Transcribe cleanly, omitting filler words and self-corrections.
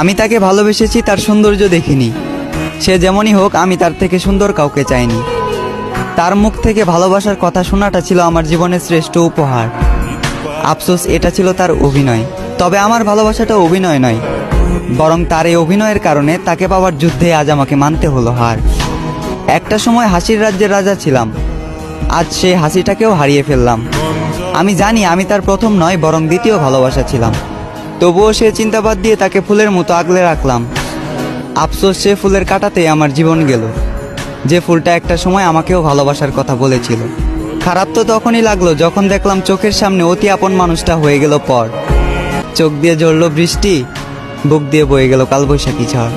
আমি তাকে ভালোবেসেছি তার সৌন্দর্য দেখিনি। সে যেমনই হোক, আমি তার থেকে সুন্দর কাউকে চাইনি। তার মুখ থেকে ভালোবাসার কথা শোনাটা ছিল আমার জীবনের শ্রেষ্ঠ উপহার। আফসোস, এটা ছিল তার অভিনয়। তবে আমার ভালোবাসাটা অভিনয় নয়, বরং তার এই অভিনয়ের কারণে তাকে পাওয়ার যুদ্ধে আজ আমাকে মানতে হলো হার। একটা সময় হাসির রাজ্যের রাজা ছিলাম, আজ সেই হাসিটাকেও হারিয়ে ফেললাম। আমি জানি আমি তার প্রথম নয়, বরং দ্বিতীয় ভালোবাসা ছিলাম। তবুও সে চিন্তাবাদ দিয়ে তাকে ফুলের মতো আগলে রাখলাম। আফসোস, সে ফুলের কাঁটাতেই আমার জীবন গেল, যে ফুলটা একটা সময় আমাকেও ভালোবাসার কথা বলেছিল। খারাপ তো তখনই লাগলো যখন দেখলাম চোখের সামনে অতি আপন মানুষটা হয়ে গেল পর। চোখ দিয়ে ঝরল বৃষ্টি, বুক দিয়ে বয়ে গেল কালবৈশাখী ঝড়।